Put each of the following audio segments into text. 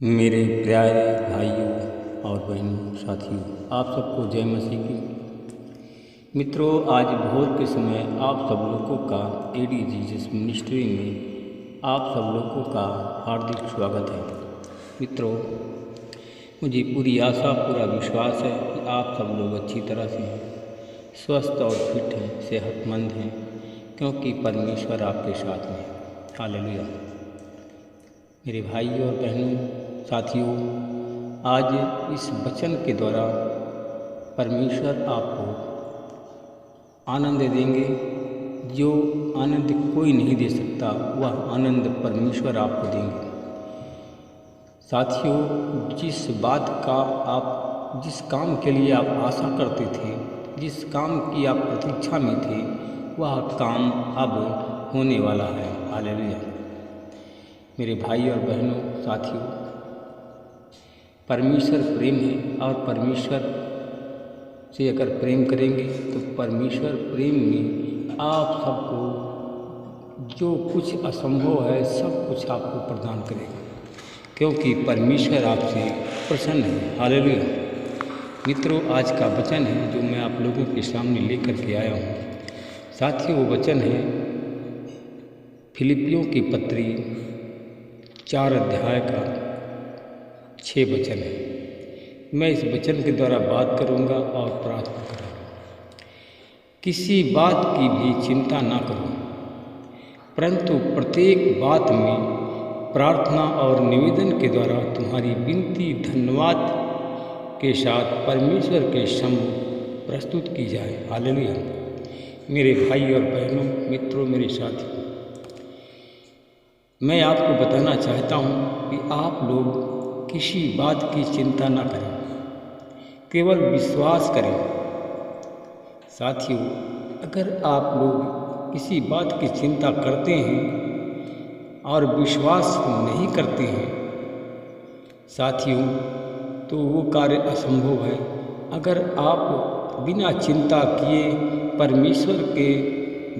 मेरे प्यारे भाइयों और बहनों साथियों, आप सबको जय मसीह की। मित्रों, आज भोर के समय आप सब लोगों का एडी जीसस मिनिस्ट्री में आप सब लोगों का हार्दिक स्वागत है। मित्रों, मुझे पूरी आशा पूरा विश्वास है कि आप सब लोग अच्छी तरह से हैं, स्वस्थ और फिट हैं, सेहतमंद हैं, क्योंकि परमेश्वर आपके साथ में है। हालेलुया। मेरे भाइयों और बहनों साथियों, आज इस वचन के द्वारा परमेश्वर आपको आनंद देंगे। जो आनंद कोई नहीं दे सकता, वह आनंद परमेश्वर आपको देंगे। साथियों, जिस काम के लिए आप आशा करते थे, जिस काम की आप प्रतीक्षा में थे, वह काम अब होने वाला है। हालेलुया। मेरे भाई और बहनों साथियों, परमेश्वर प्रेम है और परमेश्वर से अगर प्रेम करेंगे तो परमेश्वर प्रेम में आप सबको जो कुछ असंभव है सब कुछ आपको प्रदान करेगा, क्योंकि परमेश्वर आपसे प्रसन्न है। हालेलुया। मित्रों, आज का वचन है जो मैं आप लोगों के सामने लेकर के आया हूँ। साथियों, वो वचन है फिलिपियों की पत्री 4 अध्याय का 6 वचन है। मैं इस वचन के द्वारा बात करूंगा और प्रार्थना करूंगा। किसी बात की भी चिंता ना करो, परंतु प्रत्येक बात में प्रार्थना और निवेदन के द्वारा तुम्हारी विनती धन्यवाद के साथ परमेश्वर के सम्मुख प्रस्तुत की जाए। हालेलुया। मेरे भाई और बहनों, मित्रों, मेरे साथियों, मैं आपको बताना चाहता हूँ कि आप लोग किसी बात की चिंता ना करें, केवल विश्वास करें। साथियों, अगर आप लोग किसी बात की चिंता करते हैं और विश्वास नहीं करते हैं साथियों, तो वो कार्य असंभव है। अगर आप बिना चिंता किए परमेश्वर के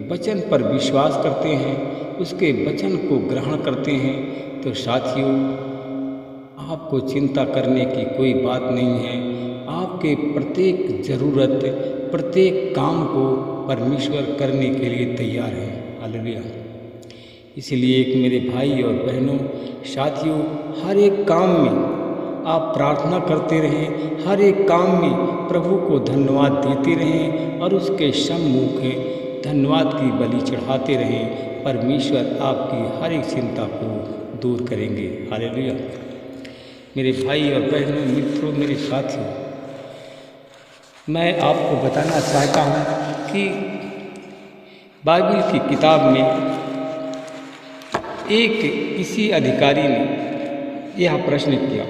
वचन पर विश्वास करते हैं, उसके वचन को ग्रहण करते हैं, तो साथियों, आपको चिंता करने की कोई बात नहीं है। आपके प्रत्येक ज़रूरत, प्रत्येक काम को परमेश्वर करने के लिए तैयार है। हालेलुया। इसलिए एक मेरे भाई और बहनों साथियों, हर एक काम में आप प्रार्थना करते रहें, हर एक काम में प्रभु को धन्यवाद देते रहें और उसके सम्मुख धन्यवाद की बलि चढ़ाते रहें। परमेश्वर आपकी हर एक चिंता को दूर करेंगे। हालेलुया। मेरे भाई और बहनों, मित्रों, मेरे साथियों, मैं आपको बताना चाहता हूँ कि बाइबल की किताब में एक किसी अधिकारी ने यह प्रश्न किया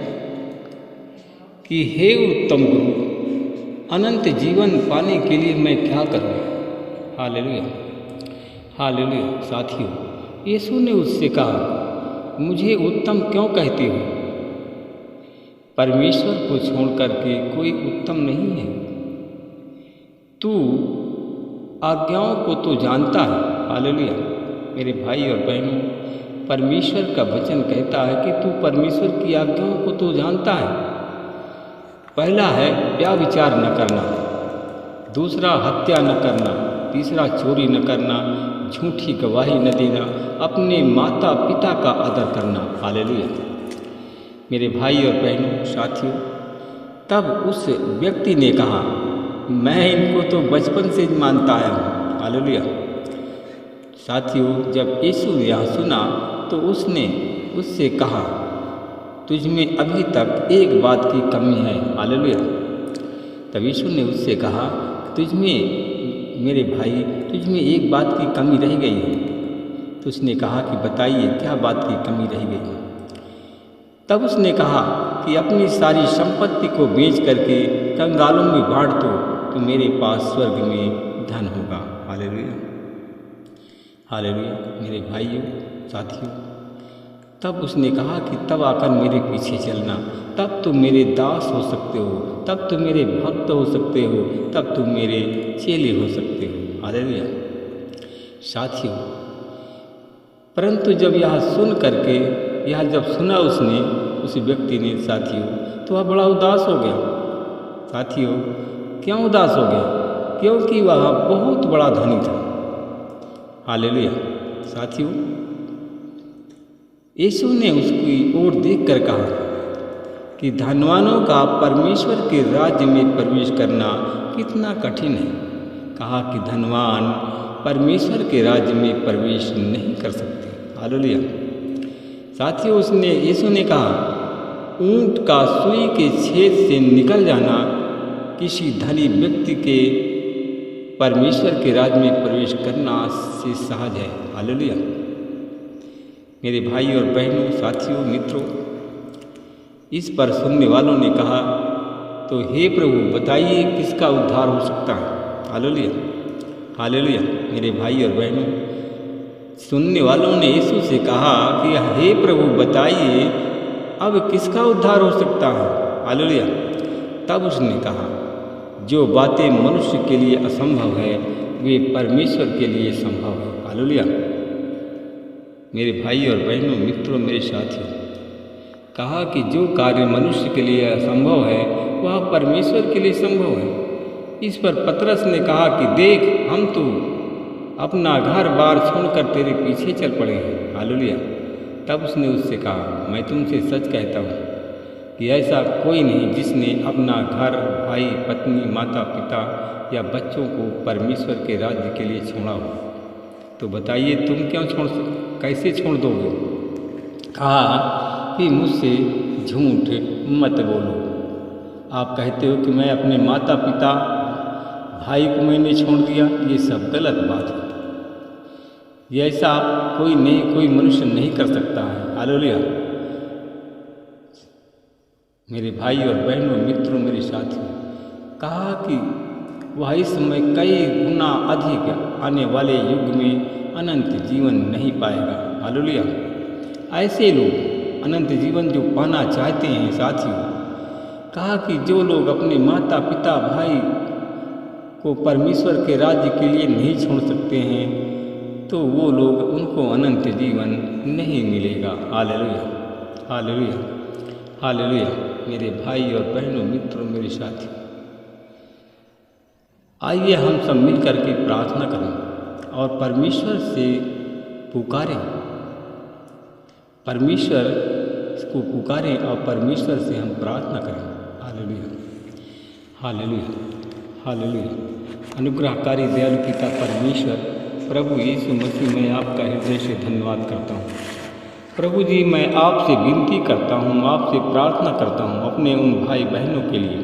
कि हे उत्तम गुरु, अनंत जीवन पाने के लिए मैं क्या करूँ? हालेलुया। हालेलुया। साथियों, यीशु ने उससे कहा, मुझे उत्तम क्यों कहते हो? परमेश्वर को छोड़कर के कोई उत्तम नहीं है। तू आज्ञाओं को तो जानता है। हालेलुया। मेरे भाई और बहनों, परमेश्वर का वचन कहता है कि तू परमेश्वर की आज्ञाओं को तो जानता है। पहला है व्यभिचार न करना, दूसरा हत्या न करना, तीसरा चोरी न करना, झूठी गवाही न देना, अपने माता पिता का आदर करना। हालेलुया। मेरे भाई और बहनों साथियों, तब उस व्यक्ति ने कहा, मैं इनको तो बचपन से मानता आया हूँ। हालेलुया। साथियों, जब यीशु ने यह सुना तो उसने उससे कहा, तुझमें अभी तक एक बात की कमी है। हालेलुया। तब यीशु ने उससे कहा, तुझमें मेरे भाई, तुझमें एक बात की कमी रह गई है। तो उसने कहा कि बताइए, क्या बात की कमी रह गई है? तब उसने कहा कि अपनी सारी संपत्ति को बेच करके कंगालों में बांट दो, तो मेरे पास स्वर्ग में धन होगा। हालेलुया। हालेलुया। मेरे भाइयों साथियों, तब उसने कहा कि तब आकर मेरे पीछे चलना, तब तुम मेरे दास हो सकते हो, तब तुम मेरे भक्त हो सकते हो, तब तुम मेरे चेले हो सकते हो। हालेलुया। साथियों, परंतु जब यह सुना उसने उस व्यक्ति ने, साथियों, तो वह बड़ा उदास हो गया। साथियों, क्यों उदास हो गया? क्योंकि वह बहुत बड़ा धनी था। हालेलुया। साथियों, यीशु ने उसकी ओर देखकर कहा कि धनवानों का परमेश्वर के राज्य में प्रवेश करना कितना कठिन है। कहा कि धनवान परमेश्वर के राज्य में प्रवेश नहीं कर सकते। हालेलुया। साथियों, यीशु ने कहा, ऊंट का सुई के छेद से निकल जाना किसी धनी व्यक्ति के परमेश्वर के राज्य में प्रवेश करना से सहज है। हालेलुया। मेरे भाई और बहनों, साथियों, मित्रों, इस पर सुनने वालों ने कहा, तो हे प्रभु, बताइए किसका उद्धार हो सकता है? हालेलुया। हालेलुया। मेरे भाई और बहनों, सुनने वालों ने यीशु से कहा कि हे प्रभु, बताइए अब किसका उद्धार हो सकता है? हालेलुया। तब उसने कहा, जो बातें मनुष्य के लिए असंभव है वे परमेश्वर के लिए संभव है। हालेलुया। मेरे भाई और बहनों, मित्रों, मेरे साथियों, कहा कि जो कार्य मनुष्य के लिए असंभव है वह परमेश्वर के लिए संभव है। इस पर पतरस ने कहा कि देख, हम तो अपना घर बार छोड़कर तेरे पीछे चल पड़े हैं। हालेलुया। तब उसने उससे कहा, मैं तुमसे सच कहता हूँ कि ऐसा कोई नहीं जिसने अपना घर, भाई, पत्नी, माता पिता या बच्चों को परमेश्वर के राज्य के लिए छोड़ा हो। तो बताइए, तुम कैसे छोड़ दोगे? कहा कि मुझसे झूठ मत बोलो। आप कहते हो कि मैं अपने माता पिता, भाई को मैंने छोड़ दिया, ये सब गलत बात है। ये ऐसा कोई मनुष्य नहीं कर सकता है। हालेलुया। मेरे भाई और बहनों, मित्रों, मेरे साथियों, कहा कि वह इस समय कई गुना अधिक आने वाले युग में अनंत जीवन नहीं पाएगा। हालेलुया। ऐसे लोग अनंत जीवन जो पाना चाहते हैं, साथियों, कहा कि जो लोग अपने माता पिता, भाई को परमेश्वर के राज्य के लिए नहीं छोड़ सकते हैं, तो वो लोग, उनको अनंत जीवन नहीं मिलेगा। हालेलुया। हालेलुया। हालेलुया। मेरे भाई और बहनों, मित्रों, मेरे साथी, आइए हम सब मिल करके प्रार्थना करें और परमेश्वर से पुकारें। परमेश्वर को पुकारें और परमेश्वर से हम प्रार्थना करें। हालेलुया। हालेलुया। हालेलुया। अनुग्रहकारी दयालु पिता परमेश्वर, प्रभु यीशु मसीह, मैं आपका हृदय से धन्यवाद करता हूँ। प्रभु जी, मैं आपसे विनती करता हूँ, आपसे प्रार्थना करता हूँ, अपने उन भाई बहनों के लिए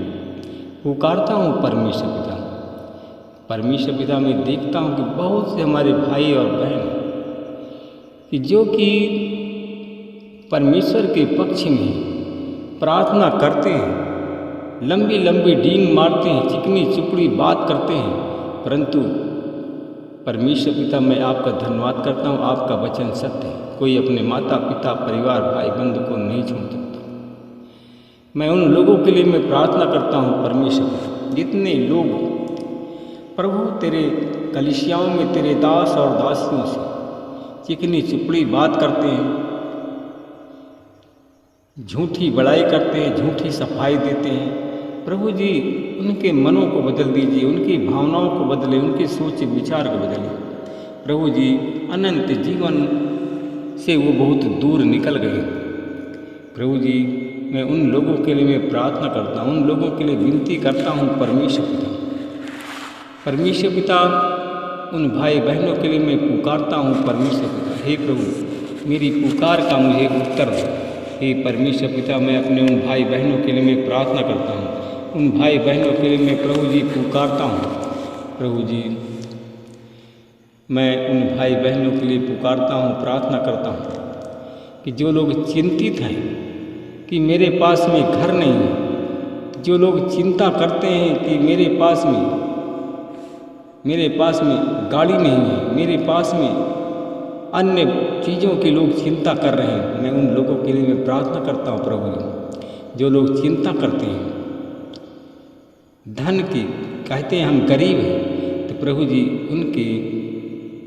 पुकारता हूँ। परमेश्वर पिता, परमेश्वर पिता, मैं देखता हूँ कि बहुत से हमारे भाई और बहन कि जो कि परमेश्वर के पक्ष में प्रार्थना करते हैं, लंबी लंबी डींग मारते हैं, चिकनी चुपड़ी बात करते हैं, परंतु परमेश्वर पिता, मैं आपका धन्यवाद करता हूँ। आपका वचन सत्य है। कोई अपने माता पिता, परिवार, भाई बंधु को नहीं छोड़ सकता। मैं उन लोगों के लिए मैं प्रार्थना करता हूँ परमेश्वर, जितने लोग प्रभु तेरे कलीसियाओं में तेरे दास और दासियों से चिकनी चुपड़ी बात करते हैं, झूठी बड़ाई करते हैं, झूठी सफाई देते हैं, प्रभु जी उनके मनों को बदल दीजिए, उनकी भावनाओं को बदले, उनके सोच विचार को बदले। प्रभु जी, अनंत जीवन से वो बहुत दूर निकल गए। प्रभु जी, मैं उन लोगों के लिए मैं प्रार्थना करता हूँ, उन लोगों के लिए विनती करता हूँ। परमेश्वर पिता, परमेश्वर पिता, उन भाई बहनों के लिए मैं पुकारता हूँ। परमेश्वर पिता, हे प्रभु, मेरी पुकार का मुझे उत्तर दो। हे परमेश्वर पिता, मैं अपने उन भाई बहनों के लिए मैं प्रार्थना करता हूँ, उन भाई बहनों के लिए मैं प्रभु जी पुकारता हूँ। प्रभु जी, मैं उन भाई बहनों के लिए पुकारता हूँ, प्रार्थना करता हूँ कि जो लोग चिंतित हैं कि मेरे पास में घर नहीं है, जो लोग चिंता करते हैं कि मेरे पास में गाड़ी नहीं है, मेरे पास में अन्य चीज़ों के लोग चिंता कर रहे हैं, मैं उन लोगों के लिए मैं प्रार्थना करता हूँ। प्रभु जी, जो लोग चिंता करते हैं धन की, कहते हैं हम गरीब हैं, तो प्रभु जी उनके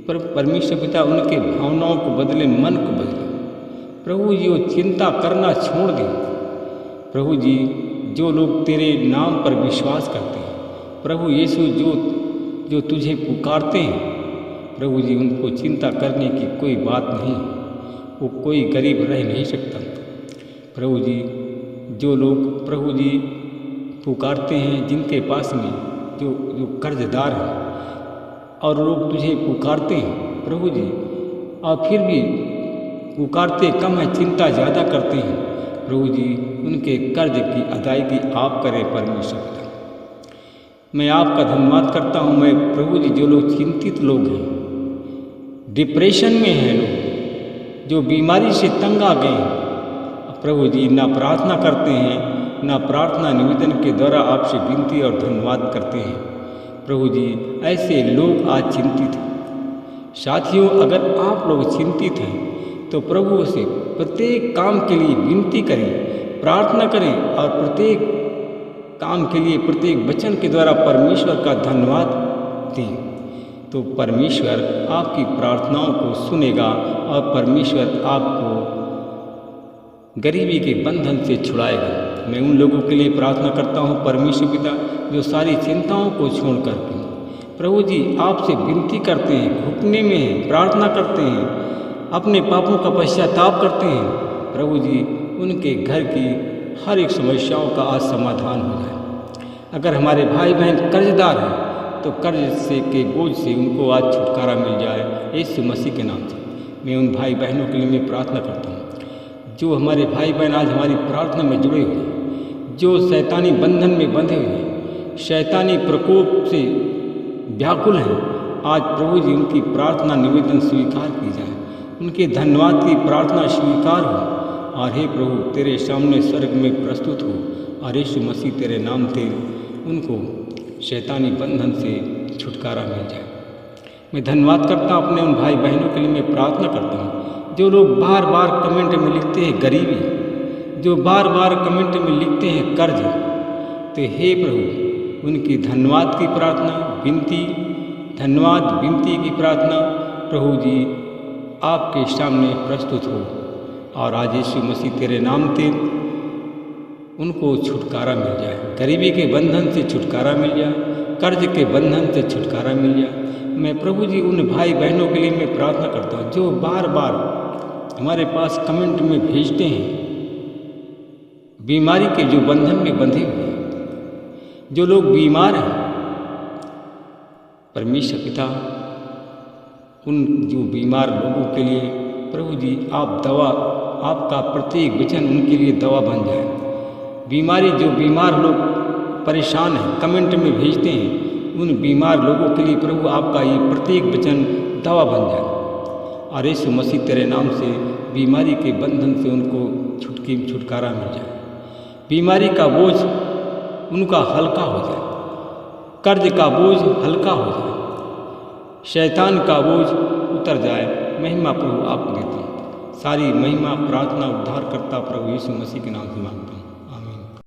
परमेश्वर पिता उनके भावनाओं को बदले, मन को बदले। प्रभु जी वो चिंता करना छोड़ दें। प्रभु जी जो लोग तेरे नाम पर विश्वास करते हैं, प्रभु यीशु जो तुझे पुकारते हैं, प्रभु जी उनको चिंता करने की कोई बात नहीं। वो कोई गरीब रह नहीं सकता। प्रभु जी जो लोग प्रभु जी पुकारते हैं, जिनके पास में जो कर्जदार हैं और लोग तुझे पुकारते हैं प्रभु जी, और फिर भी पुकारते कम है, चिंता ज़्यादा करते हैं, प्रभु जी उनके कर्ज की अदायगी आप करें परमेश्वर पिता। मैं आपका धन्यवाद करता हूँ। मैं प्रभु जी जो लोग चिंतित लोग हैं, डिप्रेशन में हैं लोग, जो बीमारी से तंग आ गए हैं, प्रभु जी ना प्रार्थना करते हैं, ना प्रार्थना निवेदन के द्वारा आपसे विनती और धन्यवाद करते हैं। प्रभु जी ऐसे लोग आज चिंतित हैं। साथियों, अगर आप लोग चिंतित हैं तो प्रभु से प्रत्येक काम के लिए विनती करें, प्रार्थना करें और प्रत्येक काम के लिए प्रत्येक वचन के द्वारा परमेश्वर का धन्यवाद दें। तो परमेश्वर आपकी प्रार्थनाओं को सुनेगा और परमेश्वर आपको गरीबी के बंधन से छुड़ाएगा। मैं उन लोगों के लिए प्रार्थना करता हूँ परमेश्वर पिता, जो सारी चिंताओं को छोड़ करके प्रभु जी आपसे विनती करते हैं, घुटने में हैं, प्रार्थना करते हैं, अपने पापों का पश्चाताप करते हैं। प्रभु जी उनके घर की हर एक समस्याओं का आज समाधान हो जाए। अगर हमारे भाई बहन कर्जदार हैं तो कर्ज से के बोझ से उनको आज छुटकारा मिल जाए यीशु मसीह के नाम से। मैं उन भाई बहनों के लिए मैं प्रार्थना करता हूँ जो हमारे भाई बहन आज हमारी प्रार्थना में जुड़े हुए हैं, जो शैतानी बंधन में बंधे हुए हैं, शैतानी प्रकोप से व्याकुल हैं। आज प्रभु जी उनकी प्रार्थना निवेदन स्वीकार की जाए, उनके धन्यवाद की प्रार्थना स्वीकार हो और हे प्रभु तेरे सामने स्वर्ग में प्रस्तुत हो और यीशु मसीह तेरे नाम से उनको शैतानी बंधन से छुटकारा मिल जाए। मैं धन्यवाद करता हूँ अपने उन भाई बहनों के लिए मैं प्रार्थना करता हूँ जो लोग बार बार कमेंट में लिखते हैं गरीबी, जो बार बार कमेंट में लिखते हैं कर्ज। तो हे प्रभु उनकी धन्यवाद की प्रार्थना विनती, धन्यवाद विनती की प्रार्थना प्रभु जी आपके सामने प्रस्तुत हो और आज यीशु मसीह तेरे नाम से उनको छुटकारा मिल जाए, गरीबी के बंधन से छुटकारा मिल जाए, कर्ज के बंधन से छुटकारा मिल जाए। मैं प्रभु जी उन भाई बहनों के लिए मैं प्रार्थना करता हूँ जो बार बार हमारे पास कमेंट में भेजते हैं बीमारी के जो बंधन में बंधे हुए हैं, जो लोग बीमार हैं, परमेश्वर पिता उन जो बीमार लोगों के लिए प्रभु जी आप दवा, आपका प्रत्येक वचन उनके लिए दवा बन जाए। बीमारी जो बीमार लोग परेशान हैं कमेंट में भेजते हैं, उन बीमार लोगों के लिए प्रभु आपका ये प्रत्येक वचन दवा बन जाए और यीशु मसीह तेरे नाम से बीमारी के बंधन से उनको छुटकारा मिल जाए, बीमारी का बोझ उनका हल्का हो जाए, कर्ज का बोझ हल्का हो जाए, शैतान का बोझ उतर जाए। महिमा प्रभु आपको देते हैं। सारी महिमा प्रार्थना उद्धार करता प्रभु यीशु मसीह के नाम से मांगता हूँ।